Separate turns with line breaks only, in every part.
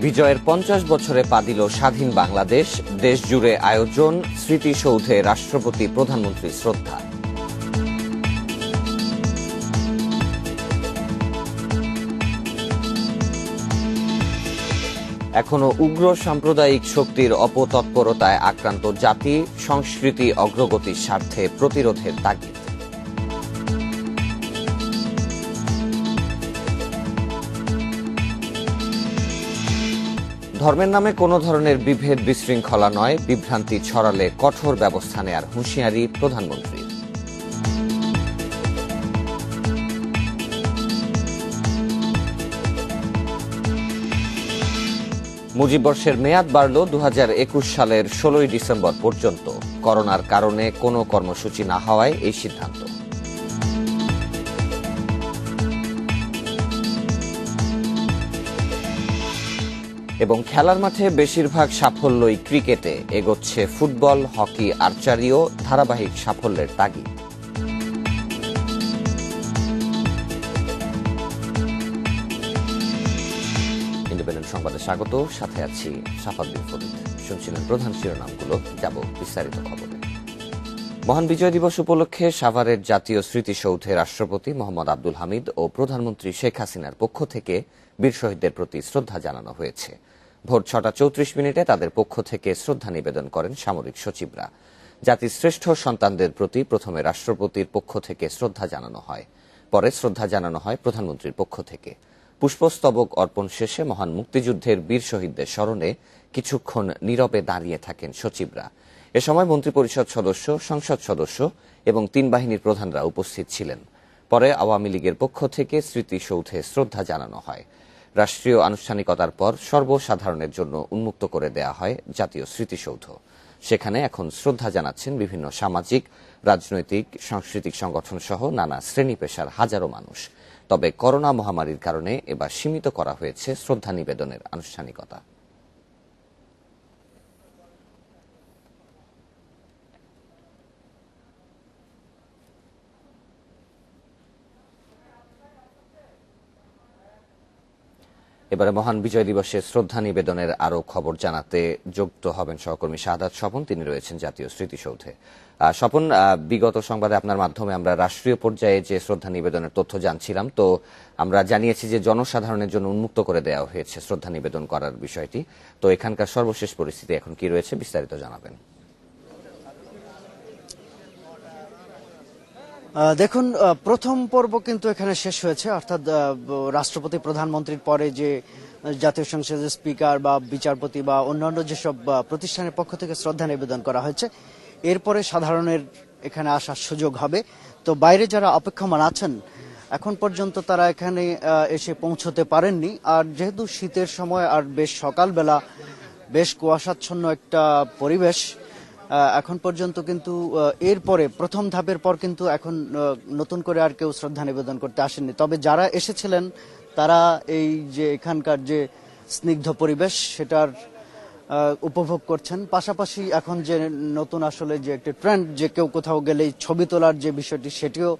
বিজয়ের ৫০ বছরে পা দিল স্বাধীন বাংলাদেশ। দেশ জুড়ে আয়োজন, স্মৃতিসৌধে রাষ্ট্রপতি প্রধানমন্ত্রীর শ্রদ্ধা। এখনো উগ্র সাম্প্রদায়িক শক্তির অপতৎপরতায় আক্রান্ত জাতি, সংস্কৃতি অগ্রগতির স্বার্থে প্রতিরোধের তাগিদ। ধর্মের নামে কোনো ধরনের বিভেদ বিশৃঙ্খলা নয়, বিভ্রান্তি ছড়ালে কঠোর ব্যবস্থা নেয়ার হুঁশিয়ারি প্রধানমন্ত্রীর। মুজিববর্ষের মেয়াদ বাড়ল ২০২১ সালের ১৬ই ডিসেম্বর পর্যন্ত। করোনার কারণে কোনো কর্মসূচি না হওয়ায় এই সিদ্ধান্ত। এবং খেলার মাঠে বেশিরভাগ সাফল্যই ক্রিকেটে, এগোচ্ছে ফুটবল, হকি, আর্চারিও ধারাবাহিক সাফল্যের তাগিদ। ইন্ডিপেন্ডেন্ট সংবাদে স্বাগত, সাথে আছি সাফাদ্দিন ফরিদ। শুনছিলেন প্রধান শিরোনামগুলো, যাব বিস্তারিত খবরে। মহান বিজয় দিবস উপলক্ষে সাভারের জাতীয় স্মৃতিসৌধে রাষ্ট্রপতি মোহাম্মদ আব্দুল হামিদ ও প্রধানমন্ত্রী শেখ হাসিনার পক্ষ থেকে বীর শহীদদের প্রতি শ্রদ্ধা জানানো হয়েছে। ভোর ৬টা ৩৪ তাদের পক্ষ থেকে শ্রদ্ধা নিবেদন করেন সামরিক সচিবরা। জাতির শ্রেষ্ঠ সন্তানদের প্রতি প্রথমে রাষ্ট্রপতির পক্ষ থেকে শ্রদ্ধা জানানো হয়, পরে শ্রদ্ধা জানানো হয় প্রধানমন্ত্রীর পক্ষ থেকে। পুষ্পস্তবক অর্পণ শেষে মহান মুক্তিযুদ্ধের বীর শহীদদের স্মরণে কিছুক্ষণ নীরবে দাঁড়িয়ে থাকেন সচিবরা। এ সময় মন্ত্রিপরিষদ সদস্য, সংসদ সদস্য এবং ৩ বাহিনীর প্রধানরা উপস্থিত ছিলেন। পরে আওয়ামী লীগের পক্ষ থেকে স্মৃতিসৌধে শ্রদ্ধা জানানো হয়। রাষ্ট্রীয় আনুষ্ঠানিকতার পর সর্বসাধারণের জন্য উন্মুক্ত করে দেয়া হয় জাতীয় স্মৃতিসৌধ। সেখানে এখন শ্রদ্ধা জানাচ্ছেন বিভিন্ন সামাজিক, রাজনৈতিক, সাংস্কৃতিক সংগঠন সহ নানা শ্রেণী পেশার হাজারো মানুষ। তবে করোনা মহামারীর কারণে এবার সীমিত করা হয়েছে শ্রদ্ধা নিবেদনের আনুষ্ঠানিকতা। এবারে মহান বিজয় দিবসে শ্রদ্ধা নিবেদনের আরো খবর জানাতে যুক্ত হবেন সহকর্মী শাহাদাত স্বপন। তিনি রয়েছেন জাতীয় স্মৃতিসৌধে। স্বপন, বিগত সংবাদে আপনার মাধ্যমে আমরা রাষ্ট্রীয় পর্যায়ে যে শ্রদ্ধা নিবেদনের তথ্য জানছিলাম, তো আমরা জানিয়েছি যে জনসাধারণের জন্য উন্মুক্ত করে দেওয়া হয়েছে শ্রদ্ধা নিবেদন করার বিষয়টি। তো এখানকার সর্বশেষ পরিস্থিতি এখন কি রয়েছে, বিস্তারিত জানাবেন।
দেখুন, প্রথম পর্ব কিন্তু এখানে শেষ হয়েছে, অর্থাৎ রাষ্ট্রপতি প্রধানমন্ত্রীর পরে যে জাতীয় সংসদের স্পিকার বা বিচারপতি বা অন্যান্য যেসব প্রতিষ্ঠানের পক্ষ থেকে শ্রদ্ধা নিবেদন করা হয়েছে, এরপরে সাধারণের এখানে আসার সুযোগ হবে। তো বাইরে যারা অপেক্ষমান আছেন এখন পর্যন্ত তারা এখানে এসে পৌঁছতে পারেননি। আর যেহেতু শীতের সময় আর বেশ সকালবেলা, বেশ কুয়াশাচ্ছন্ন একটা পরিবেশ, এখন পর্যন্ত কিন্তু এরপরে প্রথম ধাপের পর কিন্তু এখন নতুন করে আর কেউ শ্রদ্ধা নিবেদন করতে আসেননি। তবে যারা এসেছিলেন তারা এই যে এখানকার যে স্নিগ্ধ পরিবেশ সেটার উপভোগ করছেন। পাশাপাশি এখন যে নতুন আসলে যে একটা ট্রেন্ড, যে কেউ কোথাও গেলেই ছবি তোলার যে বিষয়টি, সেটিও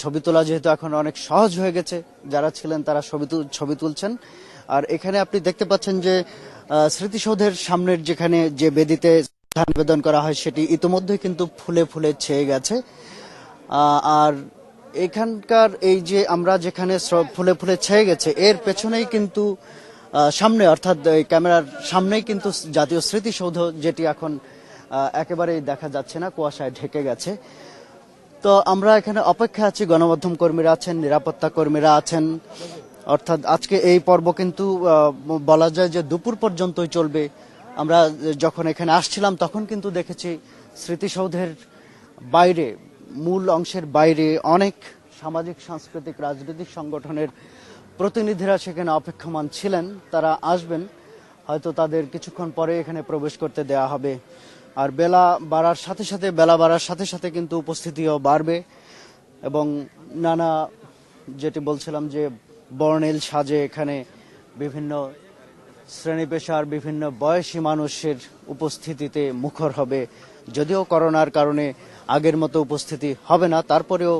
ছবি তোলা যেহেতু এখন অনেক সহজ হয়ে গেছে, যারা ছিলেন তারা ছবি তুলছেন। আর এখানে আপনি দেখতে পাচ্ছেন যে স্মৃতিসৌধের সামনের যেখানে যে বেদিতে নিবেদন করা হয় সেটি ইতিমধ্যে কিন্তু ফুলে ফুলে ছেয়ে গেছে। আর এখানকার এই যে আমরা যেখানে ফুলে ফুলে ছেয়ে গেছে, এর পেছনেই কিন্তু সামনে, অর্থাৎ ক্যামেরার সামনেই কিন্তু জাতীয় স্মৃতিসৌধ, যেটি এখন একেবারেই দেখা যাচ্ছে না, কুয়াশায় ঢেকে গেছে। তো আমরা এখানে অপেক্ষা আছি, গণমাধ্যম কর্মীরা আছেন, নিরাপত্তা কর্মীরা আছেন। অর্থাৎ আজকে এই পর্ব কিন্তু বলা যায় যে দুপুর পর্যন্তই চলবে। আমরা যখন এখানে আসছিলাম তখন কিন্তু দেখেছি স্মৃতিসৌধের বাইরে, মূল অংশের বাইরে অনেক সামাজিক, সাংস্কৃতিক, রাজনৈতিক সংগঠনের প্রতিনিধিরা সেখানে অপেক্ষমান ছিলেন। তারা আসবেন, হয়তো তাদের কিছুক্ষণ পরে এখানে প্রবেশ করতে দেয়া হবে। আর বেলা বাড়ার সাথে সাথে কিন্তু উপস্থিতিও বাড়বে এবং নানা, যেটি বলছিলাম যে বর্ণিল সাজে এখানে বিভিন্ন শ্রেণী পেশার, বিভিন্ন বয়সী মানুষের উপস্থিতিতে মুখর হবে। যদিও করোনার কারণে আগের মতো উপস্থিতি হবে না, তারপরেও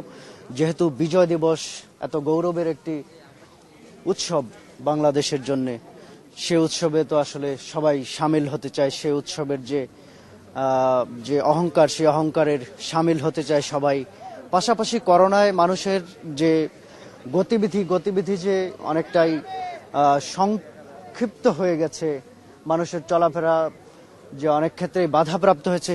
যেহেতু বিজয় দিবস এত গৌরবের একটি উৎসব বাংলাদেশের জন্য, সে উৎসবে তো আসলে সবাই সামিল হতে চায়। সে উৎসবের যে অহংকার, সেই অহংকারের সামিল হতে চায় সবাই। পাশাপাশি করোনায় মানুষের যে গতিবিধি যে অনেকটাই সংক্ষিপ্ত হয়ে গেছে, মানুষের চলাফেরা যে অনেক ক্ষেত্রে বাধাপ্রাপ্ত হয়েছে,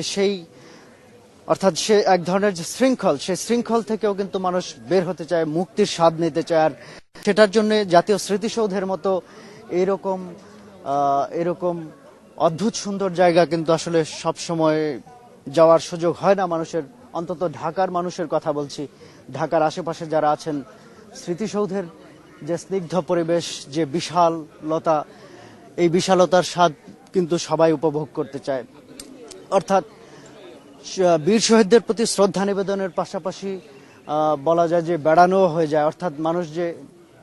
অর্থাৎ সে এক ধরনের যে শৃঙ্খল, সেই শৃঙ্খল থেকেও কিন্তু মানুষ বের হতে চায়, মুক্তির স্বাদ নিতে চায়। আর সেটার জন্য জাতীয় স্মৃতিসৌধের মতো এরকম অদ্ভুত সুন্দর জায়গা কিন্তু আসলে সব সময় যাওয়ার সুযোগ হয় না মানুষের। অন্তত ঢাকার মানুষের কথা বলছি, ঢাকার আশেপাশে যারা আছেন, স্মৃতিসৌধের যে স্নিগ্ধ পরিবেশ, যে বিশালতা, এই বিশালতার স্বাদ কিন্তু সবাই উপভোগ করতে চায়। অর্থাৎ বীর শহীদদের প্রতি শ্রদ্ধা নিবেদনের পাশাপাশি বলা যায় যে বেড়ানো হয়ে যায়। অর্থাৎ মানুষ যে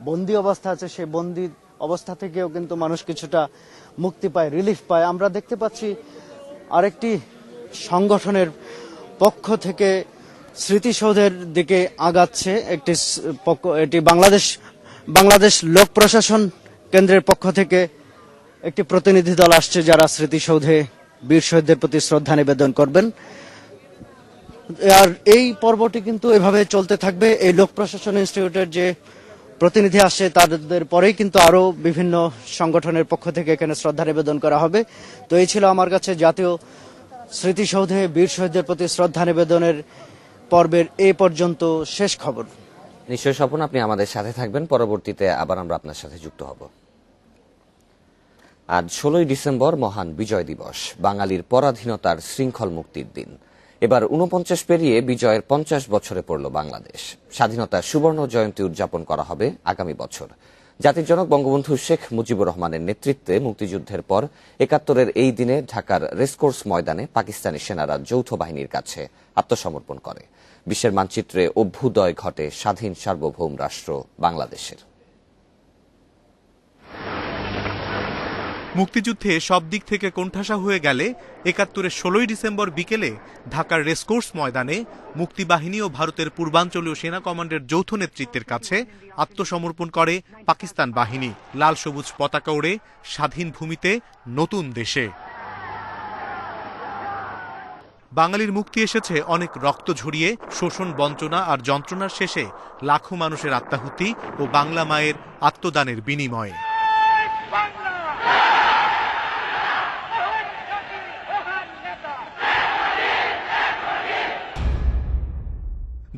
বন্দি অবস্থা আছে, সেই বন্দি অবস্থা থেকেও কিন্তু মানুষ কিছুটা মুক্তি পায়, রিলিফ পায়। আমরা দেখতে পাচ্ছি আরেকটি সংগঠনের পক্ষ থেকে স্মৃতিসৌধের দিকে আগাচ্ছে এটি বাংলাদেশ লোক প্রশাসন কেন্দ্রের পক্ষ থেকে একটি প্রতিনিধি দল আসছে, যারা স্মৃতিসৌধে বীর শহীদদের প্রতি শ্রদ্ধা নিবেদন করবেন। আর এই পর্বটি কিন্তু এভাবে চলতে থাকবে। এই লোক প্রশাসন ইনস্টিটিউটের যে প্রতিনিধি আসে, তাদের পরেই কিন্তু আরো বিভিন্ন সংগঠনের পক্ষ থেকে এখানে শ্রদ্ধা নিবেদন করা হবে। তো এই ছিল আমার কাছে জাতীয় স্মৃতিসৌধে বীর শহীদদের প্রতি শ্রদ্ধা নিবেদনের পর্বের এই পর্যন্ত শেষ খবর।
নিশ্চয়ই স্বপন, আপনি আমাদের সাথে থাকবেন, পরবর্তীতে আবার আমরা আপনার সাথে যুক্ত হব। আজ 16ই ডিসেম্বর মহান বিজয় দিবস, বাঙালির পরাধীনতার শৃঙ্খল মুক্তির দিন। এবার 49 পেরিয়ে বিজয়ের 50 বছরে পড়ল বাংলাদেশ। স্বাধীনতার সুবর্ণ জয়ন্তী উদযাপন করা হবে আগামী বছর। জাতির জনক বঙ্গবন্ধু শেখ মুজিবুর রহমানের নেতৃত্বে মুক্তিযুদ্ধের পর 71-এর এই দিনে ঢাকার রেসকোর্স ময়দানে পাকিস্তানি সেনারা যৌথ বাহিনীর কাছে আত্মসমর্পণ করে। বিশ্বের মানচিত্রে অভ্যুদয় ঘটে স্বাধীন সার্বভৌম রাষ্ট্র বাংলাদেশের।
মুক্তিযুদ্ধে সব দিক থেকে কোণঠাসা হয়ে গেলে 71-এর 16ই ডিসেম্বর বিকেলে ঢাকার রেসকোর্স ময়দানে মুক্তিবাহিনী ও ভারতের পূর্বাঞ্চলীয় সেনা কমান্ডের যৌথ নেতৃত্বের কাছে আত্মসমর্পণ করে পাকিস্তান বাহিনী। লাল সবুজ পতাকা ওড়ে স্বাধীন ভূমিতে, নতুন দেশে। বাঙালির মুক্তি এসেছে অনেক রক্ত ঝরিয়ে, শোষণ, বঞ্চনা আর যন্ত্রণার শেষে লাখো মানুষের আত্মাহুতি ও বাংলা মায়ের আত্মদানের বিনিময়ে।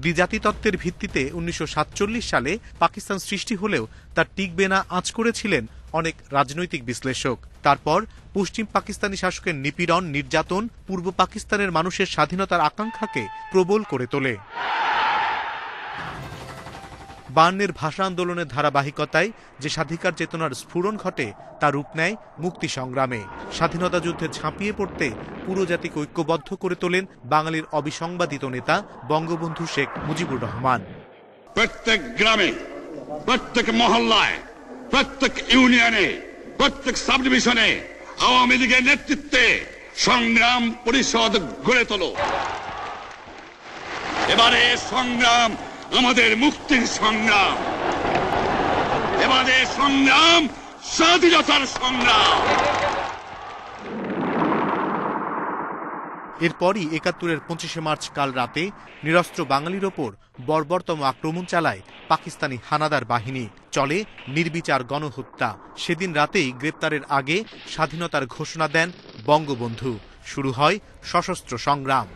দ্বিজাতিতত্ত্বের ভিত্তিতে 1947 সালে পাকিস্তান সৃষ্টি হলেও তার টিকবে না আঁচ করেছিলেন অনেক রাজনৈতিক বিশ্লেষক। তারপর পশ্চিম পাকিস্তানি শাসকের নিপীড়ন, নির্যাতন পূর্ব পাকিস্তানের মানুষের স্বাধীনতার আকাঙ্ক্ষাকে প্রবল করে তোলে। 52-এর ভাষা আন্দোলনের ধারাবাহিকতায় যে স্বাধিকার চেতনার স্ফুরণ ঘটে, তা রূপ নেয় মুক্তি সংগ্রামে। স্বাধীনতা যুদ্ধে ঝাঁপিয়ে পড়তে পুরো জাতিকে ঐক্যবদ্ধ করে তোলেন বাঙালির অবিসংবাদিত নেতা বঙ্গবন্ধু শেখ মুজিবুর রহমান।
প্রত্যেক গ্রামে, প্রত্যেক মহল্লায়, প্রত্যেক ইউনিয়নে, প্রত্যেক সাব ডিভিশনে আওয়ামী লীগের নেতৃত্বে সংগ্রাম পরিষদ গড়ে তোলো। এবারে সংগ্রাম আমাদের মুক্তির সংগ্রাম, এবারে সংগ্রাম স্বাধীনতার সংগ্রাম।
এরপরই 71-এর 25শে মার্চ কাল রাতে নিরস্ত্র বাঙালির ওপর বর্বরতম আক্রমণ চালায় পাকিস্তানি হানাদার বাহিনী। চলে নির্বিচার গণহত্যা। সেদিন রাতেই গ্রেপ্তারের আগে স্বাধীনতার ঘোষণা দেন বঙ্গবন্ধু। শুরু হয় সশস্ত্র সংগ্রাম।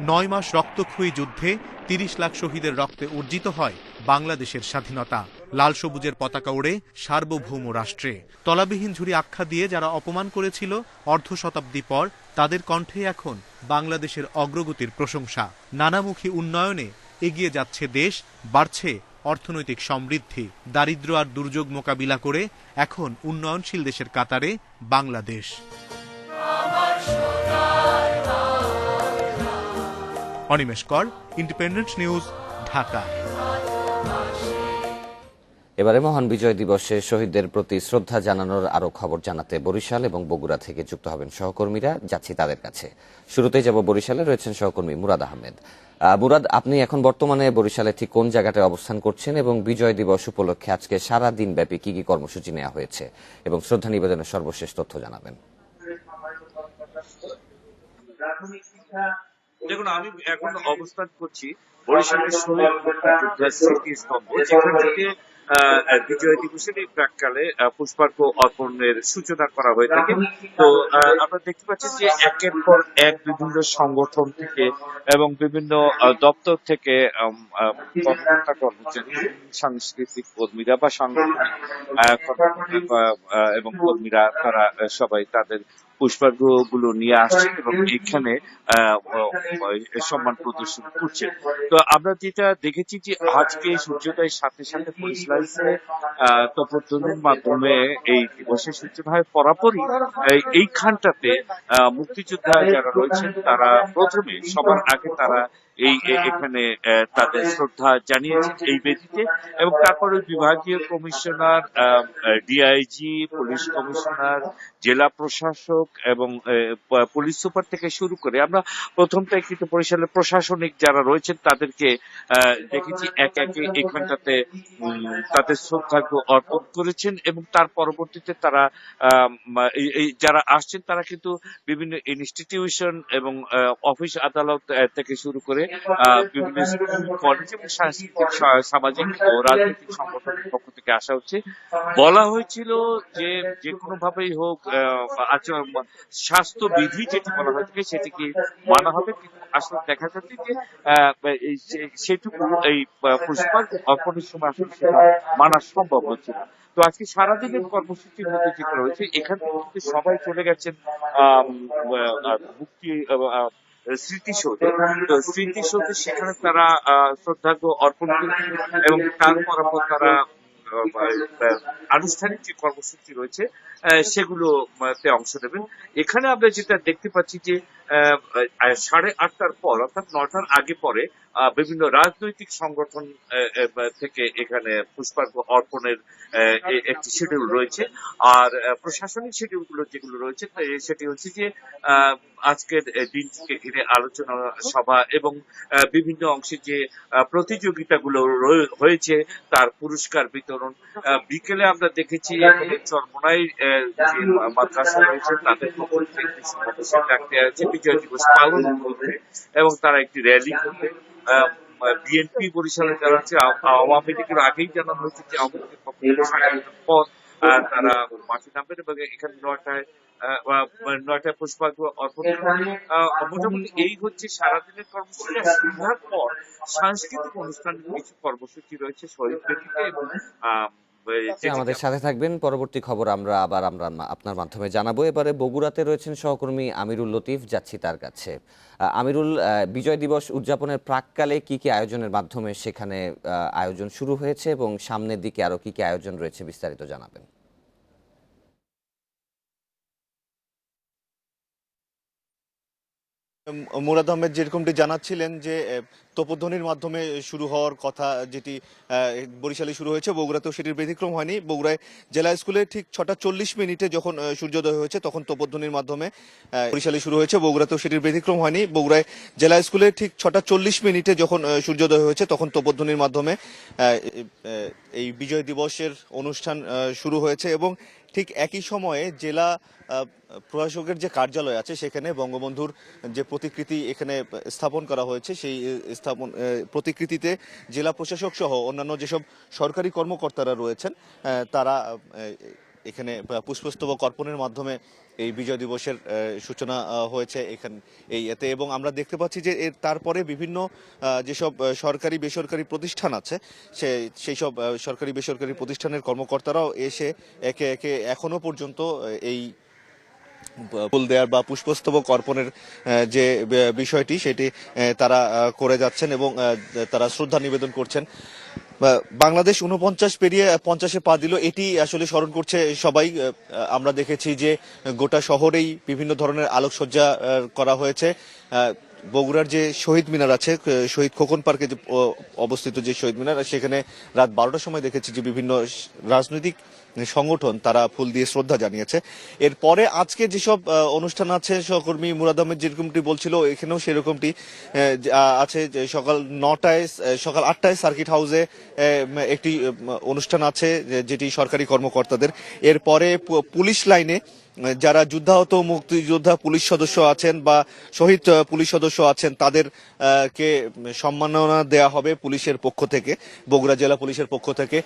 9 মাস রক্তক্ষয়ী যুদ্ধে 30 লাখ শহীদের রক্তে অর্জিত হয় বাংলাদেশের স্বাধীনতা। লাল সবুজের পতাকা ওড়ে সার্বভৌম রাষ্ট্রে। তলাবিহীন ঝুড়ি আখ্যা দিয়ে যারা অপমান করেছিল অর্ধ শতাব্দী পর, তাদের কণ্ঠে এখন বাংলাদেশের অগ্রগতির প্রশংসা। নানামুখী উন্নয়নে এগিয়ে যাচ্ছে দেশ, বাড়ছে অর্থনৈতিক সমৃদ্ধি। দারিদ্র্য আর দুর্যোগ মোকাবিলা করে এখন উন্নয়নশীল দেশের কাতারে বাংলাদেশ। অনিমেষ কর, ইন্ডিপেন্ডেন্ট নিউজ, ঢাকা।
এবারে মহান বিজয় দিবসে শহীদদের প্রতি শ্রদ্ধা জানানোর আরো খবর জানাতে বরিশাল এবং বগুড়া থেকে যুক্ত হবেন সহকর্মীরা। যাচ্ছি তাদের কাছে। শুরুতেই যাব বরিশালে, রয়েছেন সহকর্মী মুরাদ আহমেদ। মুরাদ, আপনি এখন বর্তমানে বরিশালে ঠিক কোন জায়গাটায় অবস্থান করছেন এবং বিজয় দিবস উপলক্ষে আজকে সারা দিন ব্যাপী কি কি কর্মসূচি নেওয়া হয়েছে এবং শ্রদ্ধা নিবেদনের সর্বশেষ তথ্য জানাবেন?
দেখুন, আমি এখন অবস্থান করছি বরিশালের শহীদ মুক্তিযোদ্ধা স্মৃতিস্তম্ভ, যেখান থেকে বিজয় দিবসের এই প্রাককালে পুষ্পার্ঘ্য অর্পণের সূচনা করা হয়ে থাকে। তো আমরা দেখতে পাচ্ছি যে একের পর এক বিভিন্ন সংগঠন থেকে এবং বিভিন্ন দপ্তর থেকে কর্মকর্তা কর্মচারী, সাংস্কৃতিক কর্মীরা বা সাংগঠনিক এবং কর্মীরা, তারা সবাই তাদের পুষ্পার্ঘ্য গুলো নিয়ে আসছেন এবং এখানে সম্মান প্রদর্শন করছেন। তো আমরা যেটা দেখেছি যে আজকে সূর্যোদয়ের সাথে সাথে পরিশীলাইছে তপধ্বনির মাধ্যমে এই দিবসের সূচনা হয়। পরাপরই এইখানটাতে মুক্তিযোদ্ধা যারা রয়েছেন তারা প্রথমে সবার আগে তারা এখানে তাদের শ্রদ্ধা জানিয়েছেন এই বেদিতে, এবং তারপরে বিভাগীয় কমিশনার, ডিআইজি, পুলিশ কমিশনার, জেলা প্রশাসক এবং পুলিশ সুপার থেকে শুরু করে আমরা প্রথমটাই কিন্তু বরিশালের প্রশাসনিক যারা রয়েছেন তাদেরকে দেখেছি একে একে এখানটাতে তাদের শ্রদ্ধার্ঘ্য অর্পণ করেছেন, এবং তার পরবর্তীতে তারা যারা আসছেন তারা কিন্তু বিভিন্ন ইনস্টিটিউশন এবং অফিস আদালত থেকে শুরু করে বিভিন্ন স্কুল, কলেজ এবং সাংস্কৃতিক, সামাজিক ও রাজনৈতিক সংগঠনের পক্ষ থেকে আসা হচ্ছে। বলা হয়েছিল যে যে কোনো ভাবেই হোক স্বাস্থ্যবিধি যেটি বলা হয়ে থাকে সেটিকে মানা হবে, কিন্তু আসলে দেখা যাচ্ছে যে সেটুকু এই পুষ্পার্ঘ্য অর্পণের সময় আসলে সেটা মানা সম্ভব হচ্ছে না। তো আজকে সারাদিনের কর্মসূচির মধ্যে যেটা রয়েছে, এখান থেকে সবাই চলে গেছেন মুক্তি স্মৃতিসৌধে। তো স্মৃতিসৌধে সেখানে তারা শ্রদ্ধার্ঘ্য অর্পণ করবেন এবং তারপর তারা আনুষ্ঠানিক যে কর্মসূচি রয়েছে সেগুলোতে অংশ নেবেন। এখানে আমরা যেটা দেখতে পাচ্ছি যে 8:30টার পর অর্থাৎ 9টার আগে পরে বিভিন্ন রাজনৈতিক সংগঠন থেকে এখানে পুষ্পার্ঘ্য অর্পণের একটি শিডিউল রয়েছে। আর প্রশাসনিক শিডিউল গুলো যেগুলো রয়েছে সেটি হচ্ছে যে আজকের দিনটিকে ঘিরে আলোচনা সভা এবং বিভিন্ন অংশে যে প্রতিযোগিতাগুলো হয়েছে তার পুরস্কার বিতরণ। বিকেলে আমরা দেখেছি চরমোনাই যে মাদ্রাসা রয়েছে তাদের পক্ষ থেকে সমাবেশের ডাক দেওয়া হয়েছে বিজয় দিবস পালন করতে, এবং তারা একটি র্যালি করবে। বিএনপি বরিশালে যারা আছে, আওয়ামী লীগের আগেই জানানো হয়েছে যে আওয়ামী লীগের পক্ষ থেকে পর তারা মাঠে নামবেন এবং এখানে 9টায় পুষ্পার্ঘ্য অর্পণ করবেন। মোটামুটি এই হচ্ছে সারাদিনের কর্মসূচি। সন্ধ্যার পর সাংস্কৃতিক অনুষ্ঠানের কিছু কর্মসূচি রয়েছে শহীদ বেদিতে, এবং
আমাদের সাথে থাকবেন। পরবর্তী খবর আমরা আপনার মাধ্যমে জানাবো। এবারে বগুড়াতে রয়েছেন সহকর্মী আমিরুল লতিফ, যাচ্ছি তার কাছে। আমিরুল, বিজয় দিবস উদযাপনের প্রাককালে কি কি আয়োজনের মাধ্যমে সেখানে আয়োজন শুরু হয়েছে এবং সামনের দিকে আরো কি কি আয়োজন রয়েছে, বিস্তারিত জানাবেন।
মুরাদ আহমেদ যেরকমটি জানাচ্ছিলেন যে তোপধ্বনির মাধ্যমে শুরু হওয়ার কথা যেটি বরিশালে শুরু হয়েছে, বগুড়াতেও সেটির ব্যতিক্রম হয়নি। বগুড়ায় জেলা স্কুলে ঠিক 6:40 যখন সূর্যোদয় হয়েছে তখন তোপধ্বনির মাধ্যমে বরিশালে শুরু হয়েছে, বগুড়াতেও সেটির ব্যতিক্রম হয়নি। বগুড়ায় জেলা স্কুলে ঠিক 6:40 যখন সূর্যোদয় হয়েছে তখন তোপধ্বনির মাধ্যমে এই বিজয় দিবসের অনুষ্ঠান শুরু হয়েছে, এবং ঠিক একই সময়ে জেলা প্রশাসকের যে কার্যালয় আছে সেখানে বঙ্গবন্ধুর যে প্রতিকৃতি এখানে স্থাপন করা হয়েছে, সেই প্রতিকৃতিতে জেলা প্রশাসক সহ অন্যান্য যেসব সরকারি কর্মকর্তারা রয়েছেন তারা এখানে পুষ্পস্তবক অর্পণের মাধ্যমে এই বিজয় দিবসের সূচনা হয়েছে এতে। এবং আমরা দেখতে পাচ্ছি যে এর তারপরে বিভিন্ন যেসব সরকারি বেসরকারি প্রতিষ্ঠান আছে সেই সব সরকারি বেসরকারি প্রতিষ্ঠানের কর্মকর্তারাও এসে একে একে এখনো পর্যন্ত এই ফুল দেওয়ার বা পুষ্পস্তবক অর্পণের যে বিষয়টি সেটি তারা করে যাচ্ছেন এবং তারা শ্রদ্ধা নিবেদন করছেন। বাংলাদেশ 49 পেরিয়ে 50-এ পা দিল, এটি আসলে স্মরণ করছে সবাই। আমরা দেখেছি যে গোটা শহরেই বিভিন্ন ধরনের আলোকসজ্জা করা হয়েছে। বগুড়ার যে শহীদ মিনার আছে, শহীদ খোকন পার্কে যে অবস্থিত যে শহীদ মিনার, সেখানে রাত 12টার সময় দেখেছি যে বিভিন্ন রাজনৈতিক সংগঠন তারা ফুল দিয়ে শ্রদ্ধা জানিয়েছে। এরপরে আজকে যেসব অনুষ্ঠান আছে, সহকর্মী মুরাদ আহমেদ যেরকমটি বলছিল, এখানেও সেরকমটি আছে। সকাল 9টায়, সকাল 8টায় সার্কিট হাউসে একটি অনুষ্ঠান আছে যেটি সরকারি কর্মকর্তাদের। এরপরে পুলিশ লাইনে যারা যুদ্ধাহত মুক্তিযোদ্ধা পুলিশ সদস্য আছেন বা শহীদ পুলিশ সদস্য আছেন তাদের কে সম্মাননা দেয়া হবে পুলিশের পক্ষ থেকে, বগুড়া জেলা পুলিশের পক্ষ থেকে।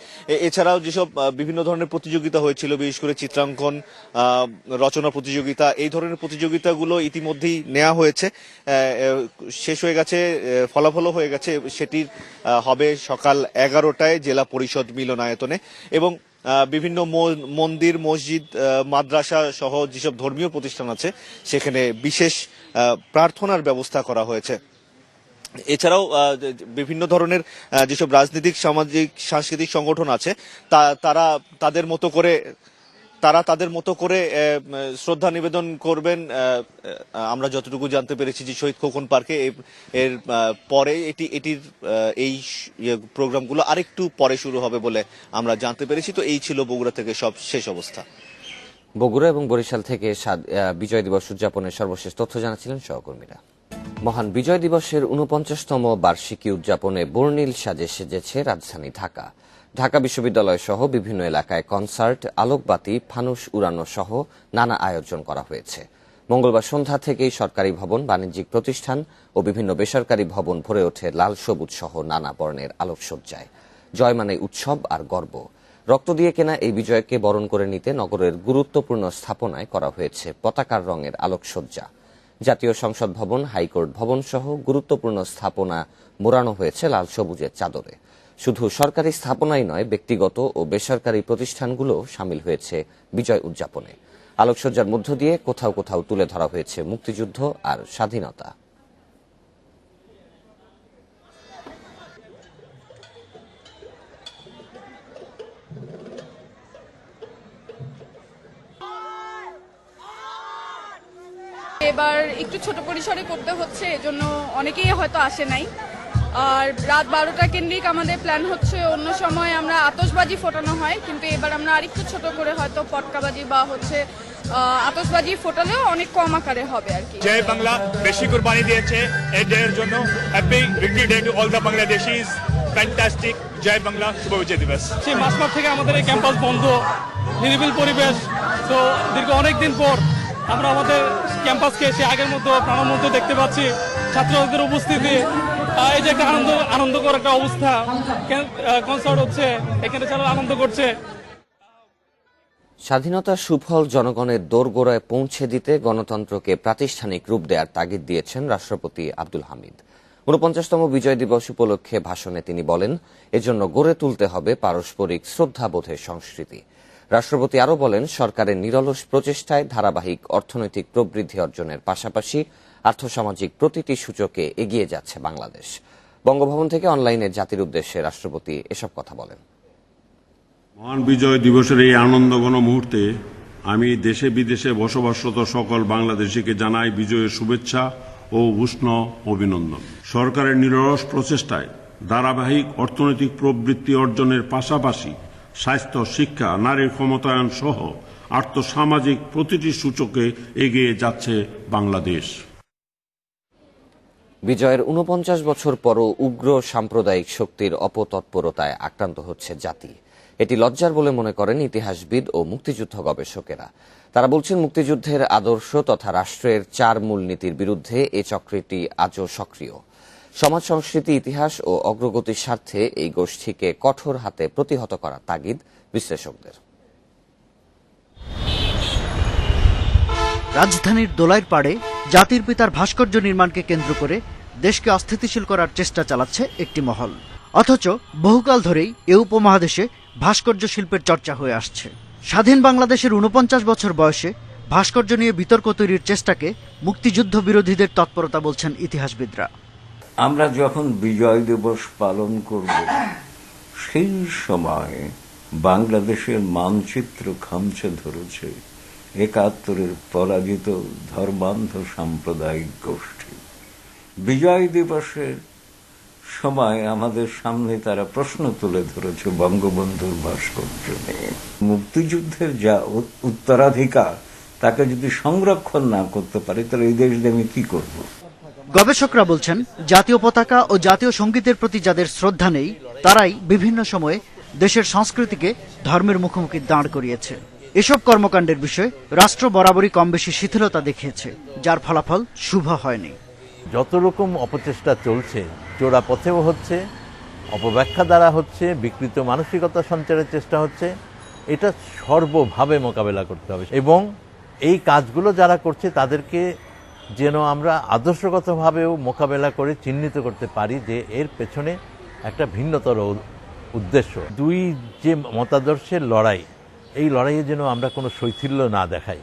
এছাড়াও যেসব বিভিন্ন ধরনের প্রতিযোগিতা হয়েছিল, বিশেষ করে চিত্রাঙ্কন, রচনা প্রতিযোগিতা, এই ধরনের প্রতিযোগিতাগুলো ইতিমধ্যেই নেওয়া হয়েছে, শেষ হয়ে গেছে, ফলাফলও হয়ে গেছে। সেটির হবে সকাল 11টায় জেলা পরিষদ মিলনায়তনে। এবং বিভিন্ন মন্দির, মসজিদ, মাদ্রাসা সহ যেসব ধর্মীয় প্রতিষ্ঠান আছে সেখানে বিশেষ প্রার্থনার ব্যবস্থা করা হয়েছে। এছাড়াও বিভিন্ন ধরনের যেসব রাজনৈতিক, সামাজিক, সাংস্কৃতিক সংগঠন আছে তারা তাদের মতো করে শ্রদ্ধা নিবেদন করবেন। আমরা যতটুকু জানতে পেরেছি যে শহীদ খোকন পার্কে এর পরে এটির এই প্রোগ্রামগুলো আরেকটু পরে শুরু হবে বলে আমরা জানতে পেরেছি। তো এই ছিল বগুড়া থেকে সব শেষ অবস্থা।
বগুড়া এবং বরিশাল থেকে বিজয় দিবস উদযাপনের সর্বশেষ তথ্য জানাচ্ছিলেন সহকর্মীরা। মহান বিজয় দিবসের 49তম বার্ষিকী উদযাপনে বর্ণিল সাজে সেজেছে রাজধানী ঢাকা। ঢাকা বিশ্ববিদ্যালয় সহ বিভিন্ন এলাকায় কনসার্ট, আলোকবাতি, ফানুস উড়ানো সহ নানা আয়োজন করা হয়েছে। মঙ্গলবার সন্ধ্যা থেকেই সরকারি ভবন, বাণিজ্যিক প্রতিষ্ঠান ও বিভিন্ন বেসরকারি ভবন ভরে ওঠে লাল সবুজ সহ নানা বর্ণের আলোকসজ্জায়। জয় মানে উৎসব আর গর্ব। রক্ত দিয়ে কেনা এই বিজয়কে বরণ করে নিতে নগরের গুরুত্বপূর্ণ স্থাপনায় করা হয়েছে পতাকার রঙের আলোকসজ্জা। জাতীয় সংসদ ভবন, হাইকোর্ট ভবন সহ গুরুত্বপূর্ণ স্থাপনা মোড়ানো হয়েছে লাল সবুজের চাদরে। শুধু সরকারি স্থাপনাই নয়, ব্যক্তিগত ও বেসরকারি প্রতিষ্ঠানগুলো সামিল হয়েছে বিজয় উদযাপনে। আলোকসজ্জার মধ্য দিয়ে কোথাও কোথাও তুলে ধরা হয়েছে মুক্তিযুদ্ধ আর স্বাধীনতা।
এবার একটু ছোট পরিসরে করতে হচ্ছে, এজন্য অনেকেই হয়তো আসে নাই। আর রাত 12টা কেন্দ্রিক আমাদের প্ল্যান হচ্ছে। অন্য সময় আমরা আতশবাজি ফোটানো হয়, কিন্তু এবার আমরা আরেকটু ছোট করে হয়তো পটকাবাজি বা আতশবাজি ফোটালেও অনেক কম আকারে হবে আর কি।
জয় বাংলা বেশি কুরবানি দিয়েছে এই ডের জন্য। Happy victory day to all the Bangladeshis. Fantastic. জয় বাংলা, শুভ বিজয় দিবস।
সেই মাসমাস থেকে আমাদের এই ক্যাম্পাস বন্ধ, নিরিবিল পরিবেশ। তো দীর্ঘ অনেকদিন পর আমরা আমাদের ক্যাম্পাসকে সে আগের মতো প্রাণবন্ত দেখতে পাচ্ছি। ছাত্রদের উপস্থিতি, এই যে একটা আনন্দকর একটা অবস্থা। কনসার্ট হচ্ছে, এখানে সবাই আনন্দ করছে।
স্বাধীনতার সুফল জনগণের দোরগোড়ায় পৌঁছে দিতে গণতন্ত্রকে প্রাতিষ্ঠানিক রূপ দেওয়ার তাগিদ দিয়েছেন রাষ্ট্রপতি আব্দুল হামিদ। 49তম বিজয় দিবস উপলক্ষে ভাষণে তিনি বলেন, এজন্য গড়ে তুলতে হবে পারস্পরিক শ্রদ্ধাবোধের সংস্কৃতি। রাষ্ট্রপতি আরও বলেন, সরকারের নিরলস প্রচেষ্টায় ধারাবাহিক অর্থনৈতিক প্রবৃদ্ধি অর্জনের পাশাপাশি আর্থসামাজিক প্রতিটি সূচকে এগিয়ে যাচ্ছে বাংলাদেশ। বঙ্গভবন থেকে অনলাইনে জাতির উদ্দেশ্যে রাষ্ট্রপতি এসব কথা বলেন।
মহান বিজয় দিবসের এই আনন্দঘন মুহূর্তে আমি দেশে বিদেশে বসবাসরত সকল বাংলাদেশিকে জানাই বিজয়ের শুভেচ্ছা ও উষ্ণ অভিনন্দন। সরকারের নিরলস প্রচেষ্টায় ধারাবাহিক অর্থনৈতিক প্রবৃদ্ধি অর্জনের পাশাপাশি স্বাস্থ্য, শিক্ষা, নারীর ক্ষমতায়ন সহ আর্থসামাজিক প্রতিটি সূচকে এগিয়ে যাচ্ছে বাংলাদেশ।
বিজয়ের 49 বছর পরও উগ্র সাম্প্রদায়িক শক্তির অপতৎপরতায় আক্রান্ত হচ্ছে জাতি। এটি লজ্জার বলে মনে করেন ইতিহাসবিদ ও মুক্তিযুদ্ধ গবেষকেরা। তারা বলছেন, মুক্তিযুদ্ধের আদর্শ তথা রাষ্ট্রের 4 মূলনীতির বিরুদ্ধে এ চক্রটি আজও সক্রিয়। সমাজ, সংস্কৃতি, ইতিহাস ও অগ্রগতির স্বার্থে এই গোষ্ঠীকে কঠোর হাতে প্রতিহত করা তাগিদ বিশ্লেষকদের।
রাজধানীর দোলাইর পাড়ে জাতির পিতার ভাস্কর্য নির্মাণকে কেন্দ্র করে দেশকে অস্থিতিশীল করার চেষ্টা চালাচ্ছে একটি মহল। অথচ বহুকাল ধরেই এ উপমহাদেশে ভাস্কর্য শিল্পের চর্চা হয়ে আসছে। স্বাধীন বাংলাদেশের 49 বছর বয়সে ভাস্কর্য নিয়ে বিতর্ক তৈরির চেষ্টাকে মুক্তিযুদ্ধ বিরোধীদের তৎপরতা বলছেন ইতিহাসবিদরা।
আমরা যখন বিজয় দিবস পালন করব, সেই সময় বাংলাদেশের মানচিত্র খামচে ধরেছে 71-এর পরাজিত ধর্মান্ধ সাম্প্রদায়িক গোষ্ঠী। বিজয় দিবসের সময় আমাদের সামনে তারা প্রশ্ন তুলে ধরেছে বঙ্গবন্ধুর ভাস্কর্য নিয়ে। মুক্তিযুদ্ধের যা উত্তরাধিকার তাকে যদি সংরক্ষণ না করতে পারি তাহলে এই দেশ দিয়ে আমি কি করব?
গবেষকরা বলছেন, জাতীয় পতাকা ও জাতীয় সঙ্গীতের প্রতি যাদের শ্রদ্ধা নেই তারাই বিভিন্ন সময়ে দেশের সংস্কৃতিকে ধর্মের মুখোমুখি দাঁড় করিয়েছে। এসব কর্মকাণ্ডের বিষয়ে রাষ্ট্র বরাবরই কম বেশি শিথিলতা দেখিয়েছে, যার ফলাফল শুভ হয়নি।
যত রকম অপচেষ্টা চলছে, চোরা পথেও হচ্ছে, অপব্যাখ্যা দ্বারা হচ্ছে, বিকৃত মানসিকতা সঞ্চারের চেষ্টা হচ্ছে, এটা সর্বভাবে মোকাবেলা করতে হবে এবং এই কাজগুলো যারা করছে তাদেরকে যেন আমরা আদর্শগতভাবেও মোকাবেলা করে চিহ্নিত করতে পারি যে এর পেছনে একটা ভিন্নতর উদ্দেশ্য। দুই যে মতাদর্শের লড়াই, এই লড়াইয়ে যেন আমরা কোনো শৈথিল্য না দেখাই।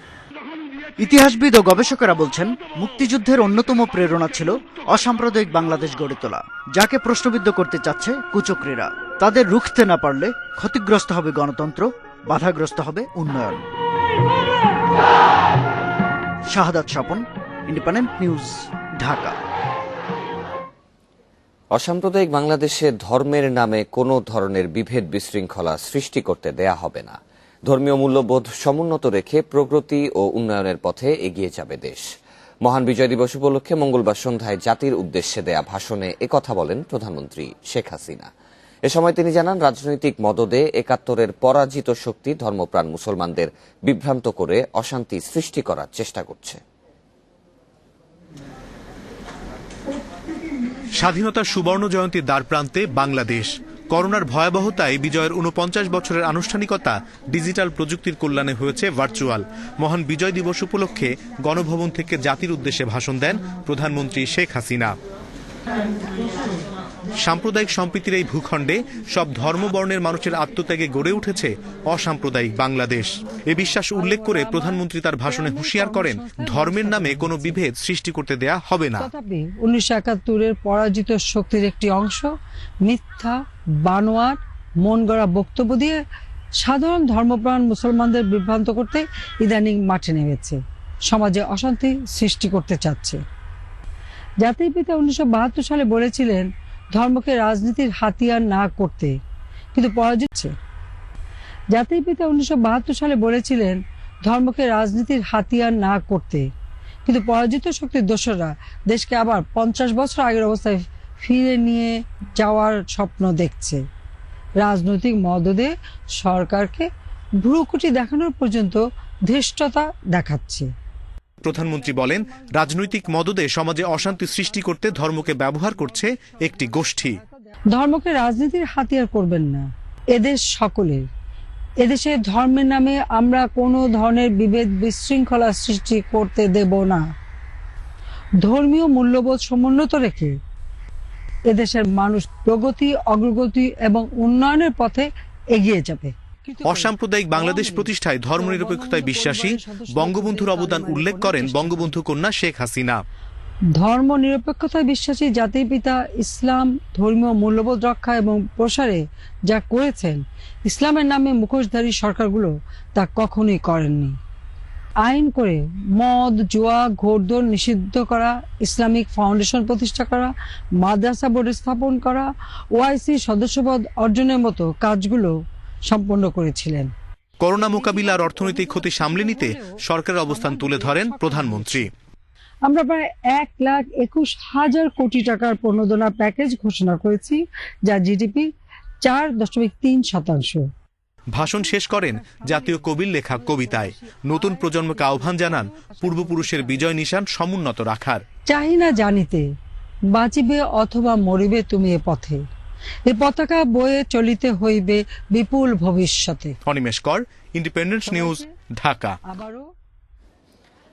ইতিহাসবিদ ও গবেষকেরা বলছেন, মুক্তিযুদ্ধের অন্যতম প্রেরণা ছিল অসাম্প্রদায়িক বাংলাদেশ গড়ে তোলা, যাকে প্রশ্নবিদ্ধ করতে চাচ্ছে কুচক্রীরা। তাদের রুখতে না পারলে ক্ষতিগ্রস্ত হবে গণতন্ত্র, বাধাগ্রস্ত হবে উন্নয়ন। শাহাদাত স্বপন, ইন্ডিপেন্ডেন্ট নিউজ, ঢাকা।
অসাম্প্রদায়িক বাংলাদেশে ধর্মের নামে কোনো ধরনের বিভেদ বিশৃঙ্খলা সৃষ্টি করতে দেয়া হবে না। ধর্মীয় মূল্যবোধ সমুন্নত রেখে প্রগতি ও উন্নয়নের পথে এগিয়ে যাবে দেশ। মহান বিজয় দিবস উপলক্ষে মঙ্গলবার সন্ধ্যায় জাতির উদ্দেশ্যে দেয়া ভাষণে একথা বলেন প্রধানমন্ত্রী শেখ হাসিনা। এ সময় তিনি জানান, রাজনৈতিক মদদে ৭১-এর পরাজিত শক্তি ধর্মপ্রাণ মুসলমানদের বিভ্রান্ত করে অশান্তি সৃষ্টি করার চেষ্টা করছে।
স্বাধীনতার সুবর্ণ জয়ন্তীর দ্বারপ্রান্তে বাংলাদেশ। করোনার ভয়াবহতায় বিজয়ের ৪৯ বছরের আনুষ্ঠানিকতা ডিজিটাল প্রযুক্তির কল্যাণে হয়েছে ভার্চুয়াল। মহান বিজয় দিবস উপলক্ষে গণভবন থেকে জাতির উদ্দেশ্যে ভাষণ দেন প্রধানমন্ত্রী শেখ হাসিনা। সাম্প্রদায়িক সম্প্রীতির এই ভূখণ্ডে সব ধর্মবর্ণের মানুষের আত্মত্যাগে গড়ে উঠেছে অসাম্প্রদায়িক বাংলাদেশ। এ বিশ্বাস উল্লেখ করে প্রধানমন্ত্রী তার ভাষণে হুঁশিয়ার করেন, ধর্মের নামে কোনো বিভেদ সৃষ্টি করতে দেয়া হবে না।
১৯৭১-এর পরাজিত শক্তির একটি অংশ মিথ্যা, বানোয়াট, মন গড়া বক্তব্য দিয়ে সাধারণ ধর্মপ্রাণ মুসলমানদের বিভ্রান্ত করতে ইদানিং মাঠে নেমেছে, সমাজে অশান্তি সৃষ্টি করতে চাচ্ছে। জাতির পিতা ১৯৭২ সালে বলেছিলেন ধর্মকে রাজনীতির হাতিয়ার না করতে, কিন্তু পরাজিত। জাতির পিতা ১৯৭২ সালে বলেছিলেন ধর্মকে রাজনীতির হাতিয়ার না করতে, কিন্তু পরাজিত শক্তির দোসররা দেশকে আবার ৫০ বছর আগের অবস্থায় ফিরে নিয়ে যাওয়ার স্বপ্ন দেখছে। রাজনৈতিক মদদে সরকারকে ভ্রুকুটি দেখানোর পর্যন্ত ধৃষ্টতা দেখাচ্ছে।
প্রধানমন্ত্রী বলেন, রাজনৈতিক মদদে সমাজে অশান্তি সৃষ্টি করতে ধর্মকে ব্যবহার করছে একটি গোষ্ঠী।
ধর্মকে রাজনীতির হাতিয়ার করবেন না, এদেশ সকলের। এদেশে ধর্মের নামে আমরা কোনো ধরনের বিভেদ বিশৃঙ্খলা সৃষ্টি করতে দেব না। ধর্মীয় মূল্যবোধ সমুন্নত রেখে এদেশের মানুষ প্রগতি, অগ্রগতি এবং উন্নয়নের পথে এগিয়ে যাবে।
অসাম্প্রদায়িক বাংলাদেশ প্রতিষ্ঠায় ধর্মনিরপেক্ষতায় বিশ্বাসী বঙ্গবন্ধুর অবদান উল্লেখ করেন বঙ্গবন্ধু কন্যা শেখ হাসিনা।
ধর্ম নিরপেক্ষতায় বিশ্বাসী জাতির পিতা ইসলাম ধর্মীয় মূল্যবোধ রক্ষা এবং প্রসারে যা করেছেন, ইসলামের নামে মুখোশধারী সরকারগুলো তা কখনোই করেননি। আইন করে মদ, জুয়া, ঘোরদৌড় নিষিদ্ধ করা, ইসলামিক ফাউন্ডেশন প্রতিষ্ঠা করা, মাদ্রাসা বোর্ড স্থাপন করা, ওআইসি সদস্যপদ অর্জনের মতো কাজগুলো সম্পন্ন করেছিলেন।
করোনা মোকাবিলার অর্থনৈতিক ক্ষতি সামলে নিতে সরকারের অবস্থান তুলে ধরেন প্রধানমন্ত্রী।
আমরা প্রায় ১,২১,০০০ কোটি টাকার প্রণোদনা প্যাকেজ ঘোষণা করেছি, যা জিডিপি ৪.৩%।
ভাষণ শেষ করেন জাতীয় কবির লেখা কবিতায়। নতুন প্রজন্মকে আহ্বান জানান পূর্বপুরুষের বিজয় নিশান সমুন্নত রাখার।
চাহি না জানিতে বাঁচিবে অথবা মরিবে তুমি এ পথে, এ পতাকা বয়ে চলিতে হইবে বিপুল ভবিষ্যতে।
অনিমেষ কর, ইন্ডিপেন্ডেন্ট নিউজ, ঢাকা।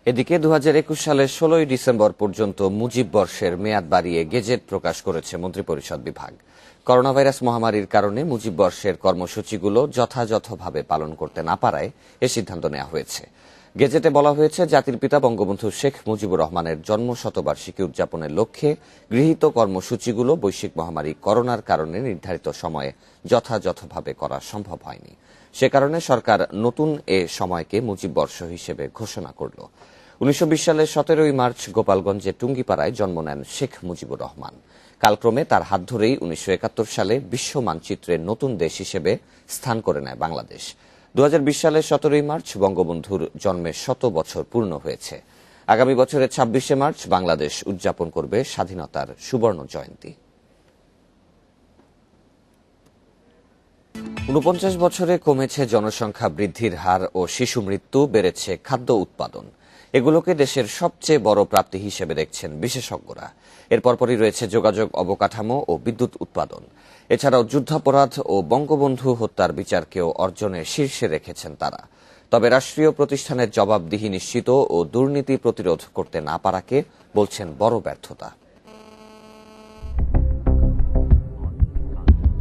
এদিকে ২০২১ সালের ১৬ই ডিসেম্বর পর্যন্ত মুজিব বর্ষের মেয়াদ বাড়িয়ে গেজেট প্রকাশ করেছে মন্ত্রিপরিষদ বিভাগ। করোনা ভাইরাস মহামারীর কারণে মুজিব বর্ষের কর্মসূচিগুলো যথাযথভাবে পালন করতে না পারায় এ সিদ্ধান্ত নেওয়া হয়েছে। গেজেটে বলা হয়েছে, জাতির পিতা বঙ্গবন্ধু শেখ মুজিবুর রহমানের জন্মশতবার্ষিকী উদযাপনের লক্ষ্যে গৃহীত কর্মসূচিগুলো বৈশ্বিক মহামারী করোনার কারণে নির্ধারিত সময়ে যথাযথভাবে করা সম্ভব হয়নি। সে কারণে সরকার নতুন এ সময়কে মুজিব বর্ষ হিসেবে ঘোষণা করল। 1920 সালের 17 মার্চ গোপালগঞ্জের টুঙ্গিপাড়ায় জন্ম নেন শেখ মুজিবুর রহমান। কালক্রমে তার হাত ধরেই 1971 সালে বিশ্ব মানচিত্রের নতুন দেশ হিসেবে স্থান করে নেয় বাংলাদেশ। 2020 সালের 17 মার্চ বঙ্গবন্ধুর জন্মের 100 বছর পূর্ণ হয়েছে। আগামী বছরের 26শে মার্চ বাংলাদেশ উদযাপন করবে স্বাধীনতার সুবর্ণ জয়ন্তী। 49 বছরে কমেছে জনসংখ্যা বৃদ্ধির হার ও শিশু মৃত্যু, বেড়েছে খাদ্য উৎপাদন। এগুলোকে দেশের সবচেয়ে বড় প্রাপ্তি হিসেবে দেখছেন বিশেষজ্ঞরা। এর পরপরই রয়েছে যোগাযোগ অবকাঠামো ও বিদ্যুৎ উৎপাদন। এছাড়াও যুদ্ধাপরাধ ও বঙ্গবন্ধু হত্যার বিচারকেও অর্জনের শীর্ষে রেখেছেন তারা। তবে রাষ্ট্রীয় প্রতিষ্ঠানের জবাবদিহি নিশ্চিত ও দুর্নীতি প্রতিরোধ করতে না পারাকে বলছেন বড় ব্যর্থতা।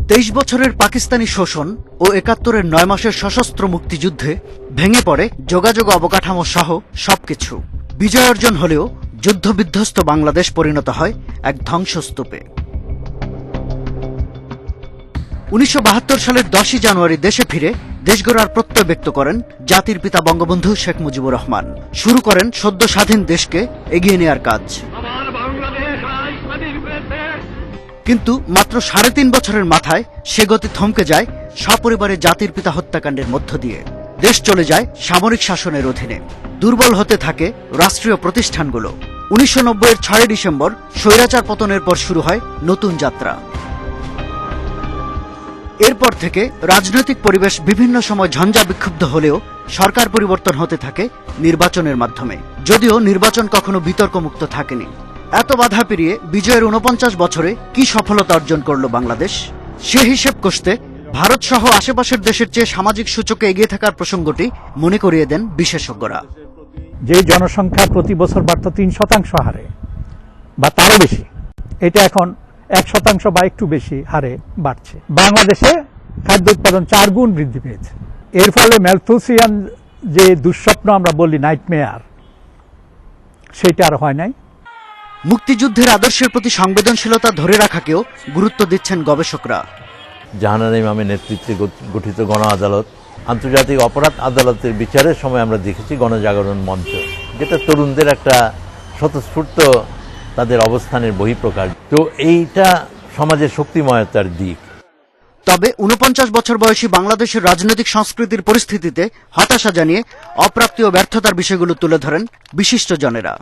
23 বছরের পাকিস্তানি শোষণ ও 71-এর 9 মাসের সশস্ত্র মুক্তিযুদ্ধে ভেঙে পড়ে যোগাযোগ অবকাঠামো সহ সবকিছু। বিজয় অর্জন হলেও যুদ্ধবিধ্বস্ত বাংলাদেশ পরিণত হয় এক ধ্বংসস্তূপে। 1972 সালের 10 জানুয়ারি দেশে ফিরে দেশ গড়ার প্রত্যয় ব্যক্ত করেন জাতির পিতা বঙ্গবন্ধু শেখ মুজিবুর রহমান। শুরু করেন সদ্য স্বাধীন দেশকে এগিয়ে নেয়ার কাজ। কিন্তু মাত্র 3.5 বছরের মাথায় সে গতি থমকে যায় সপরিবারে জাতির পিতা হত্যাকাণ্ডের মধ্য দিয়ে। দেশ চলে যায় সামরিক শাসনের অধীনে। দুর্বল হতে থাকে রাষ্ট্রীয় প্রতিষ্ঠানগুলো। 1990-এর 6 ডিসেম্বর স্বৈরাচার পতনের পর শুরু হয় নতুন যাত্রা। এরপর থেকে রাজনৈতিক পরিবেশ বিভিন্ন সময় ঝঞ্ঝা বিক্ষুব্ধ হলেও সরকার পরিবর্তন হতে থাকে নির্বাচনের মাধ্যমে, যদিও নির্বাচন কখনো বিতর্কমুক্ত থাকেনি। এত বাধা পেরিয়ে বিজয়ের 49 বছরে কি সফলতা অর্জন করল বাংলাদেশ, সে হিসেব কষতে ভারত সহ আশেপাশের দেশের চেয়ে সামাজিক সূচকে এগিয়ে থাকার প্রসঙ্গটি মনে করিয়ে দেন বিশেষজ্ঞরা।
যে জনসংখ্যা প্রতি বছর বাড়ত 3% হারে বা তারও বেশি, এটা এখন 1% বা একটু বেশি হারে বাড়ছে। বাংলাদেশে খাদ্য উৎপাদন 4 গুণ বৃদ্ধি পেয়েছে। এর ফলে ম্যালথুসিয়ান যে দুঃস্বপ্ন আমরা বলি, নাইটমেয়ার, সেটা আর হয় নাই।
মুক্তিযুদ্ধের আদর্শের প্রতি সংবেদনশীলতা ধরে রাখাকেও গুরুত্ব দিচ্ছেন গবেষকরা।
জাহানারা ইমামের নেতৃত্বে গঠিত গণ আদালত, আন্তর্জাতিক অপরাধ আদালতের বিচারের সময় আমরা দেখেছি গণজাগরণ মঞ্চ, যেটা তরুণদের একটা স্বতঃস্ফূর্ত তাদের অবস্থানের বহিঃপ্রকাশ। তো এইটা সমাজের শক্তিময়তার দিক।
তবে 49 বছর বয়সী বাংলাদেশের রাজনৈতিক সংস্কৃতির পরিস্থিতিতে হতাশা জানিয়ে অপ্রাপ্তি ও ব্যর্থতার বিষয়গুলো তুলে ধরেন বিশিষ্টজনেরা।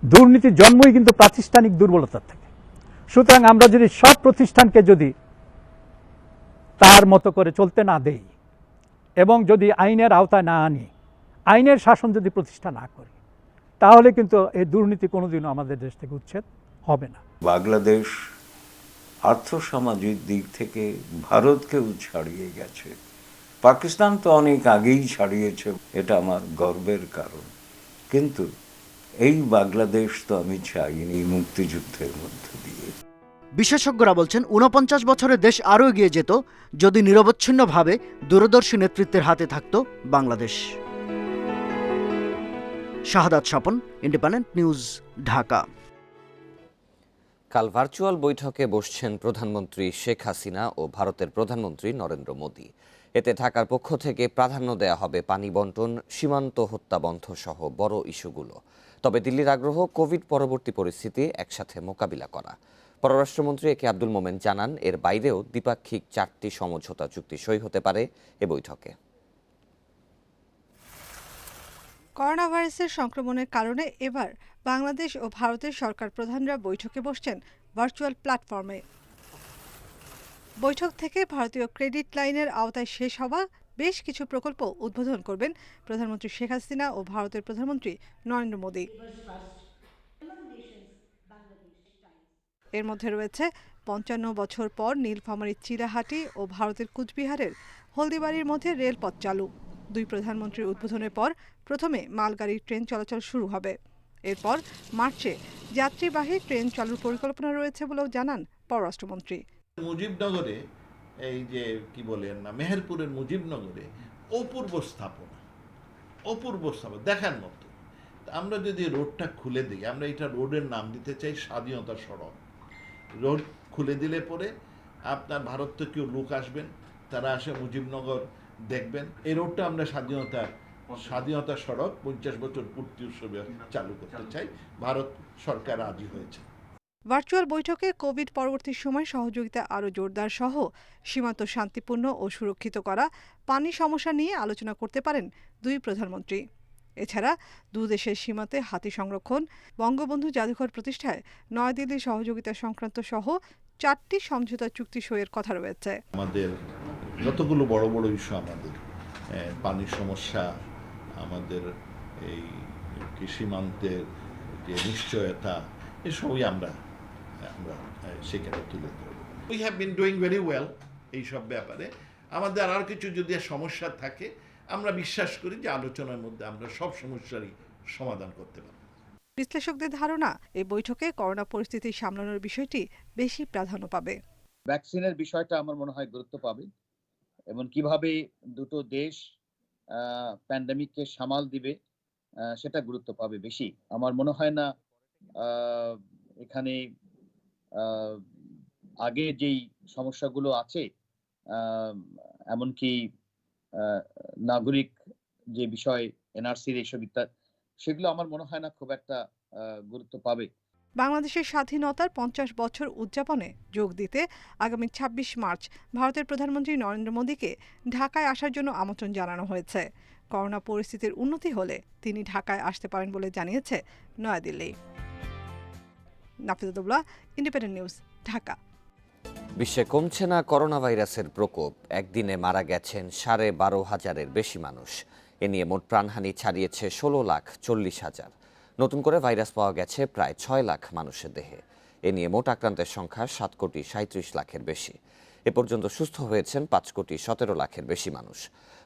দুর্নীতির জন্মই কিন্তু প্রাতিষ্ঠানিক দুর্বলতার থেকে। সুতরাং আমরা যদি সব প্রতিষ্ঠানকে যদি তার মতো করে চলতে না দেই এবং যদি আইনের আওতায় না আনি, আইনের শাসন যদি প্রতিষ্ঠা না করি, তাহলে কিন্তু এই দুর্নীতি কোনোদিনও আমাদের দেশ থেকে উচ্ছেদ হবে না।
বাংলাদেশ আর্থসামাজিক দিক থেকে ভারতকেও ছাড়িয়ে গেছে। পাকিস্তান তো অনেক আগেই ছাড়িয়েছে, এটা আমার গর্বের কারণ। কিন্তু এই বাংলাদেশ তো আমি চাইনি মুক্তিযুদ্ধের মধ্য দিয়ে।
বিশেষজ্ঞরা বলছেন 49 বছরে দেশ আরও এগিয়ে যেত যদি নিরবচ্ছিন্নভাবে দূরদর্শী নেতৃত্বের হাতে থাকত বাংলাদেশ। শাহাদাত স্বপন, ইন্ডিপেন্ডেন্ট নিউজ, ঢাকা।
কাল ভার্চুয়াল বৈঠকে বসছেন প্রধানমন্ত্রী শেখ হাসিনা ও ভারতের প্রধানমন্ত্রী নরেন্দ্র মোদী। এতে ঢাকার পক্ষ থেকে প্রাধান্য দেয়া হবে পানি বন্টন, সীমান্ত হত্যা বন্ধ সহ বড় ইস্যুগুলো। তবে দিল্লির আগ্রহ কোভিড পরবর্তী পরিস্থিতি একসাথে মোকাবিলা করা। পররাষ্ট্রমন্ত্রী এ কে আব্দুল মোমেন জানান, এর বাইরেও দ্বিপাক্ষিক 4টি সমঝোতা চুক্তি সই হতে পারে এ বৈঠকে।
করোনা ভাইরাসের সংক্রমণের কারণে এবার বাংলাদেশ ও ভারতের সরকার প্রধানরা বৈঠকে বসছেন ভার্চুয়াল প্ল্যাটফর্মে। বৈঠক থেকে ভারতীয় ক্রেডিট লাইনের আওতায় শেষ হওয়া বেশ কিছু প্রকল্প উদ্বোধন করবেন প্রধানমন্ত্রী শেখ হাসিনা ও ভারতের প্রধানমন্ত্রী নরেন্দ্র মোদী। এর মধ্যে রয়েছে 55 বছর পর নীলফামারীর চিলাহাটি ও ভারতের কুচবিহারের হলদিবাড়ির মধ্যে রেলপথ চালু। দুই প্রধানমন্ত্রীর উদ্বোধনের পর প্রথমে মালগাড়ি ট্রেন চলাচল শুরু হবে। এরপর মার্চে যাত্রীবাহী ট্রেন চালুর পরিকল্পনা রয়েছে বলেও জানান পররাষ্ট্রমন্ত্রী।
মুজিবনগরে এই যে কি বলেন না, মেহেরপুরের মুজিবনগরে অপূর্ব স্থাপনা দেখার মতো। আমরা যদি রোডটা খুলে দিই, আমরা এটা রোডের নাম দিতে চাই স্বাধীনতা সড়ক। রোড খুলে দিলে পরে আপনার ভারত থেকেও লোক আসবেন, তারা আসে মুজিবনগর দেখবেন। এই রোডটা আমরা স্বাধীনতার স্বাধীনতা সড়ক 50 বছর পূর্তি উৎসবে চালু করতে চাই। ভারত সরকার রাজি হয়েছে।
ভার্চুয়াল বৈঠকে কোভিড পরবর্তী সময় সহযোগিতা আরও জোরদার সহ সীমান্ত শান্তিপূর্ণ ও সুরক্ষিত করা, পানি সমস্যা নিয়ে আলোচনা করতে পারেন দুই প্রধানমন্ত্রী। এছাড়া দুদেশের সীমান্তে হাতি সংরক্ষণ, বঙ্গবন্ধু জাদুঘর প্রতিষ্ঠায় নয়াদিল্লি সহযোগিতা সংক্রান্ত সহ 4টি সমঝোতা চুক্তি সইয়ের কথা রয়েছে।
আমাদের যতগুলো বড় বড় ইস্যু, আমাদের পানির সমস্যা, আমাদের এই সীমান্তের যে নিশ্চয়তা, এসবই আমরা সেখানে তুলে ধরব। We have been doing very well এইসব ব্যাপারে। আমাদের আর কিছু যদি সমস্যা থাকে, আমরা বিশ্বাস করি যে আলোচনার মধ্যে আমরা সব সমস্যারই সমাধান করতে পারব।
বিশ্লেষকদের ধারণা, এই বৈঠকে করোনা পরিস্থিতি সামলানোর বিষয়টি বেশি প্রাধান্য পাবে।
ভ্যাকসিনের বিষয়টা আমার মনে হয় গুরুত্ব পাবে এবং কিভাবে দুটো দেশ প্যান্ডেমিককে সামাল দিবে সেটা গুরুত্ব পাবে বেশি। আমার মনে হয় না এখানে আগে যেই সমস্যাগুলো আছে, এমনকি নাগরিক যে বিষয় এনআরসির এইসব ইত্যাদি, সেগুলো আমার মনে হয় না খুব একটা গুরুত্ব পাবে।
বাংলাদেশের স্বাধীনতার 50 বছর উদযাপনে যোগ দিতে আগামী 26 মার্চ ভারতের প্রধানমন্ত্রী নরেন্দ্র মোদীকে ঢাকায় আসার জন্য আমন্ত্রণ জানানো হয়েছে। করোনা পরিস্থিতির উন্নতি হলে তিনি ঢাকায় আসতে পারেন বলে জানিয়েছে নয়াদিল্লি। Nafizuddaula, independent news, Dhaka.
বিশ্বে কমছে না করোনা ভাইরাসের প্রকোপ। একদিনে মারা গেছেন 12,500-এর বেশি মানুষ। এ নিয়ে মোট প্রাণহানি ছাড়িয়েছে 16,40,000। নতুন করে ভাইরাস পাওয়া গেছে প্রায় 6 লাখ মানুষের দেহে। এ নিয়ে মোট আক্রান্তের সংখ্যা 7,37,00,000-এর বেশি। এ পর্যন্ত সুস্থ হয়েছেন 5,17,00,000-এর বেশি মানুষ।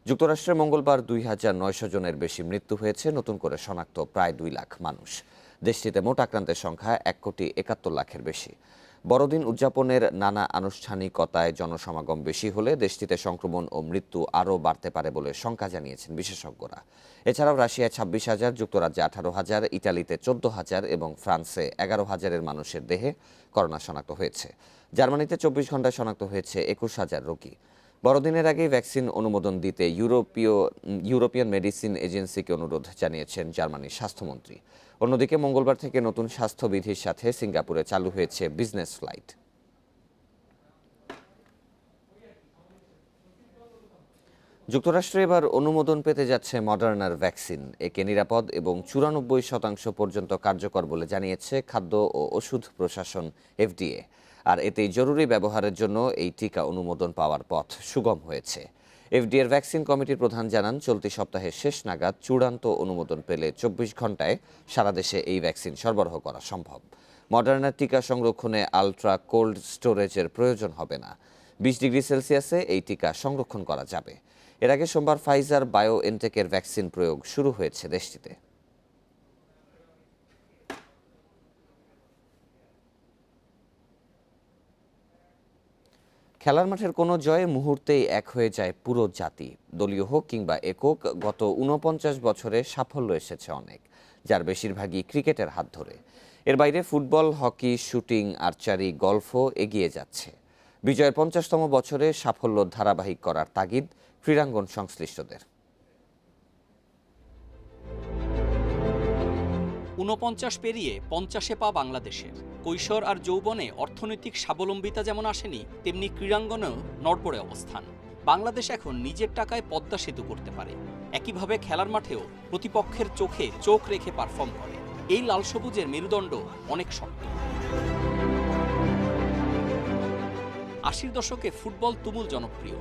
যুক্তরাষ্ট্রে মঙ্গলবার 2,900 জনের বেশি মৃত্যু হয়েছে। নতুন করে শনাক্ত প্রায় 2 লাখ মানুষ। দেশটিতে মোট আক্রান্তের সংখ্যা 1,71,00,000-এর বেশি। বড়দিন উদযাপনের নানা আনুষ্ঠানিকতায় জনসমাগম বেশি হলে দেশটিতে সংক্রমণ ও মৃত্যু আরও বাড়তে পারে বলে শঙ্কা জানিয়েছেন বিশেষজ্ঞরা। এছাড়াও রাশিয়ায় 26,000, যুক্তরাজ্যে 18,000, ইটালিতে 14,000 এবং ফ্রান্সে 11,000-এর মানুষের দেহে করোনা শনাক্ত হয়েছে। জার্মানিতে 24 ঘণ্টায় শনাক্ত হয়েছে 21,000 রোগী। বড়দিনের আগেই ভ্যাকসিন অনুমোদন দিতে ইউরোপিয়ান মেডিসিন এজেন্সিকে অনুরোধ জানিয়েছেন জার্মানির স্বাস্থ্যমন্ত্রী। অন্যদিকে মঙ্গলবার থেকে নতুন স্বাস্থ্যবিধির সাথে সিঙ্গাপুরে চালু হয়েছে বিজনেস ফ্লাইট। যুক্তরাষ্ট্রে এবার অনুমোদন পেতে যাচ্ছে মডার্নার ভ্যাকসিন। একে নিরাপদ এবং 94% পর্যন্ত কার্যকর বলে জানিয়েছে খাদ্য ও ওষুধ প্রশাসন FDA। আর এতেই জরুরি ব্যবহারের জন্য এই টিকা অনুমোদন পাওয়ার পথ সুগম হয়েছে। FDA-এর ভ্যাকসিন কমিটির প্রধান জানান, চলতি সপ্তাহের শেষ নাগাদ চূড়ান্ত অনুমোদন পেলে 24 ঘণ্টায় সারা দেশে এই ভ্যাকসিন সরবরাহ করা সম্ভব। মডার্নার টিকা সংরক্ষণে আলট্রা কোল্ড স্টোরেজের প্রয়োজন হবে না। 20 ডিগ্রি সেলসিয়াসে এই টিকা সংরক্ষণ করা যাবে। এর আগে সোমবার ফাইজার বায়োএনটেকের ভ্যাকসিন প্রয়োগ শুরু হয়েছে দেশটিতে। খেলার মাঠের কোনো জয়ে মুহূর্তেই এক হয়ে যায় পুরো জাতি। দলীয় হোক কিংবা একক, গত 49 বছরে সাফল্য এসেছে অনেক, যার বেশিরভাগই ক্রিকেটের হাত ধরে। এর বাইরে ফুটবল, হকি, শুটিং, আর্চারি, গলফও এগিয়ে যাচ্ছে। বিজয়ের 50তম বছরে সাফল্য ধারাবাহিক করার তাগিদ ক্রীড়াঙ্গন সংশ্লিষ্টদের।
49 পেরিয়ে 50-এ পা বাংলাদেশের। কৈশোর আর যৌবনে অর্থনৈতিক স্বাবলম্বিতা যেমন আসেনি, তেমনি ক্রীড়াঙ্গনেও নড়বড়ে অবস্থান। বাংলাদেশ এখন নিজের টাকায় পদ্মা সেতু করতে পারে। একইভাবে খেলার মাঠেও প্রতিপক্ষের চোখে চোখ রেখে পারফর্ম করে। এই লাল সবুজের মেরুদণ্ড অনেক শক্ত। 80-র দশকে ফুটবল তুমুল জনপ্রিয়।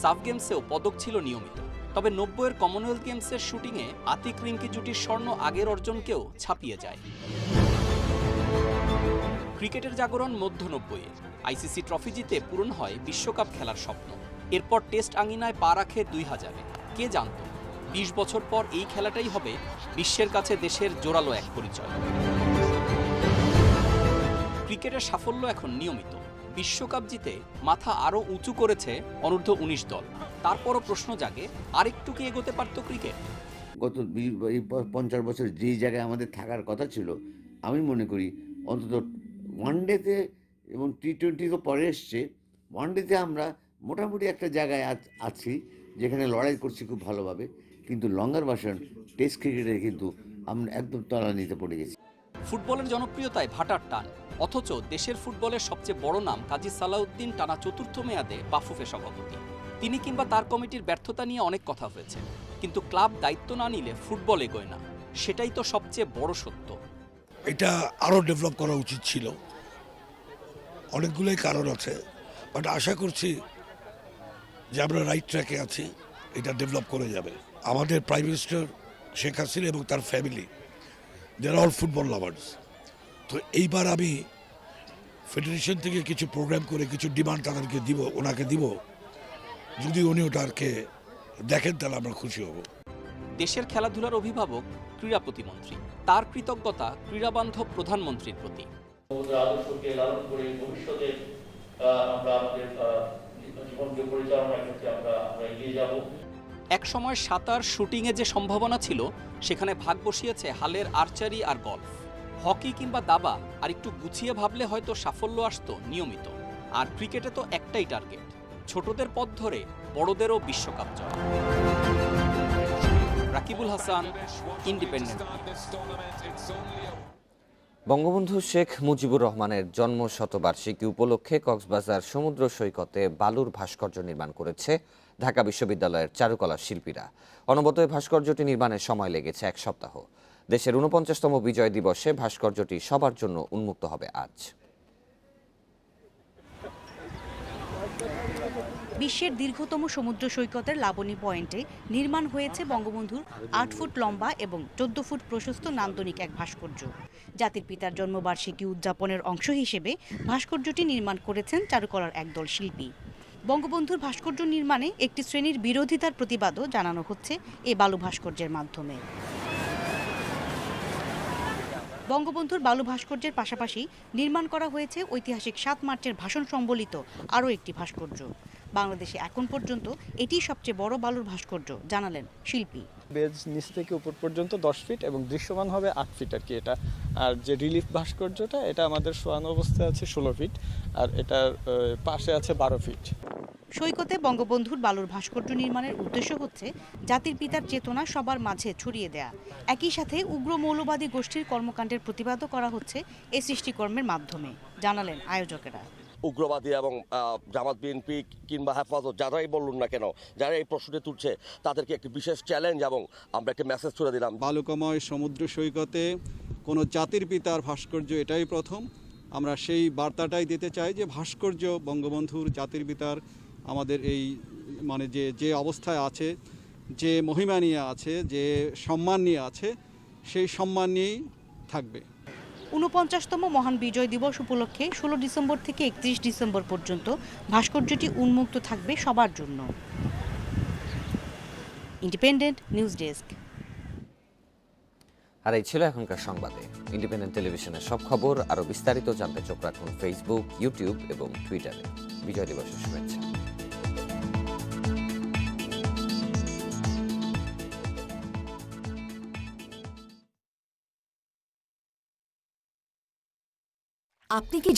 সাফ গেমসেও পদক ছিল নিয়মিত। তবে 90-এর কমনওয়েলথ গেমসের শুটিংয়ে আতিক রিঙ্কি জুটির স্বর্ণ আগের অর্জনকেও ছাপিয়ে যায়। ক্রিকেটের জাগরণ মধ্য 90-এর। আইসিসি ট্রফি জিতে পূরণ হয় বিশ্বকাপ খেলার স্বপ্ন। এরপর টেস্ট আঙিনায় পা রাখে 2000-এ। কে জানত 20 বছর পর এই খেলাটাই হবে বিশ্বের কাছে দেশের জোরালো এক পরিচয়। ক্রিকেটের সাফল্য এখন নিয়মিত। বিশ্বকাপ জিতে মাথা আরও উঁচু করেছে অনূর্ধ্ব 19 দল। তারপরও প্রশ্ন জাগে, আরেকটু কি এগোতে পারত ক্রিকেট?
গত 50 বছর যেই জায়গায় আমাদের থাকার কথা ছিল, আমি মনে করি অন্তত ওয়ানডেতে এবং T20 তো পরে এসছে, ওয়ানডেতে আমরা মোটামুটি একটা জায়গায় আছি যেখানে লড়াই করছি খুব ভালোভাবে। কিন্তু লঙ্গার ভার্সন টেস্ট ক্রিকেটে কিন্তু আমরা একদম তলানিতে পড়ে গেছি।
ফুটবলের জনপ্রিয়তায় ভাটার টান, অথচ দেশের ফুটবলের সবচেয়ে বড় নাম কাজী সালাউদ্দিন টানা চতুর্থ মেয়াদে বাফুফে সভাপতি। তিনি কিংবা তার কমিটির ব্যর্থতা নিয়ে অনেক কথা হয়েছে, কিন্তু ক্লাব দায়িত্ব না নিলে ফুটবল এগোয় না, সেটাই তো সবচেয়ে বড় সত্য।
এটা আরও ডেভেলপ করা উচিত ছিল, অনেকগুলোই কারণ আছে, বাট আশা করছি যে আমরা রাইট ট্র্যাকে আছি, এটা ডেভেলপ করে যাবে। আমাদের প্রাইম মিনিস্টার শেখ হাসিনা এবং তার family they are all football lovers. তো এইবার আমি ফেডারেশন থেকে কিছু প্রোগ্রাম করে কিছু ডিমান্ড তাদেরকে দিব, ওনাকে দিব, যদি উনি ওটাকে দেখেন তাহলে আমরা খুশি হব।
দেশের খেলাধুলার অভিভাবক ক্রীড়া প্রতিমন্ত্রী, তার কৃতজ্ঞতা ক্রীড়াবান্ধব প্রধানমন্ত্রীর প্রতি।
আদর্শকে লালন করে ভবিষ্যতে আমরা আমাদের জীবনকে পরিচালনার ক্ষেত্রে আমরা এগিয়ে যাব।
এক সময় সাঁতার, শুটিংয়ে যে সম্ভাবনা ছিল, সেখানে ভাগ বসিয়েছে হালের আর্চারি আর গলফ। হকি কিংবা দাবা আর একটু গুছিয়ে ভাবলে হয়তো সাফল্য আসতো নিয়মিত। আর ক্রিকেটে তো একটাই টার্গেট, ছোটদের পথ ধরে বড়দেরও বিশ্বকাপ জয়। রাকিবুল হাসান, ইন্ডিপেন্ডেন্ট।
বঙ্গবন্ধু শেখ মুজিবুর রহমানের জন্ম শতবার্ষিকী উপলক্ষে কক্সবাজার সমুদ্র সৈকতে বালুর ভাস্কর্য নির্মাণ করেছে ঢাকা বিশ্ববিদ্যালয়ের চারুকলা শিল্পীরা। অনবদ্য এই ভাস্কর্যটি নির্মাণে সময় লেগেছে 1 সপ্তাহ। দেশের 49তম বিজয় দিবসে ভাস্কর্যটি সবার জন্য উন্মুক্ত হবে আজ।
বিশ্বের দীর্ঘতম সমুদ্র সৈকতের লাবণী পয়েন্টে নির্মাণ হয়েছে বঙ্গবন্ধুর 8 ফুট লম্বা এবং 14 ফুট প্রশস্ত নান্দনিক এক ভাস্কর্য। জাতির পিতার জন্মবার্ষিকী উদযাপনের অংশ হিসেবে ভাস্কর্যটি নির্মাণ করেছেন চারুকলার একদল শিল্পী। বঙ্গবন্ধুর ভাস্কর্য নির্মাণে একটি শ্রেণীর বিরোধিতার প্রতিবাদও জানানো হচ্ছে এই বালু ভাস্কর্যের মাধ্যমে। বঙ্গবন্ধুর বালু ভাস্কর্যের পাশাপাশি নির্মাণ করা হয়েছে ঐতিহাসিক 7 মার্চের ভাষণ সম্বলিত আরও একটি ভাস্কর্য। বাংলাদেশে এখন পর্যন্ত এটি সবচেয়ে বড় বালুর ভাস্কর্য, জানালেন শিল্পী।
বেজ নিচ থেকে উপর পর্যন্ত 10 ফিট এবং দৃশ্যমান হবে 8 ফিট আর কি এটা। আর যে রিলিফ ভাস্কর্যটা এটা আমাদের শোয়ানো অবস্থায় আছে 16 ফিট আর এটার পাশে আছে 12 ফিট।
সৈকতে বঙ্গবন্ধুর বালুর ভাস্কর্য নির্মাণের উদ্দেশ্য হচ্ছে জাতির পিতার চেতনা সবার মাঝে ছড়িয়ে দেয়া। একই সাথে উগ্র মৌলবাদী গোষ্ঠীর কর্মকাণ্ডের প্রতিবাদও করা হচ্ছে এই সৃষ্টিকর্মের মাধ্যমে, জানালেন আয়োজকেরা।
উগ্রবাদী এবং জামাত বিএনপি কিংবা হেফাজত যারাই বলুন না কেন, যারা এই প্রশ্নটি তুলছে তাদেরকে একটি বিশেষ চ্যালেঞ্জ এবং আমরা একটা মেসেজ ছড়ে দিলাম।
বালুকাময় সমুদ্র সৈকতে কোনো জাতির পিতার ভাস্কর্য এটাই প্রথম। আমরা সেই বার্তাটাই দিতে চাই যে ভাস্কর্য বঙ্গবন্ধুর জাতির পিতার আমাদের এই মানে যে অবস্থায় আছে, যে মহিমা নিয়ে আছে, যে সম্মান নিয়ে আছে, সেই সম্মান নিয়েই থাকবে।
49তম মহান বিজয় দিবস উপলক্ষে 16 ডিসেম্বর থেকে 31 ডিসেম্বর পর্যন্ত ভাস্কর্যটি উন্মুক্ত থাকবে সবার জন্য। Independent news desk.
আর এই ছিল এখনকার সংবাদে। ইন্ডিপেন্ডেন্ট টেলিভিশনের সব খবর আরও বিস্তারিত জানতে চোখ রাখুন ফেসবুক, ইউটিউব এবং টুইটারে। বিজয় দিবসের শুভেচ্ছা।
আপনি কি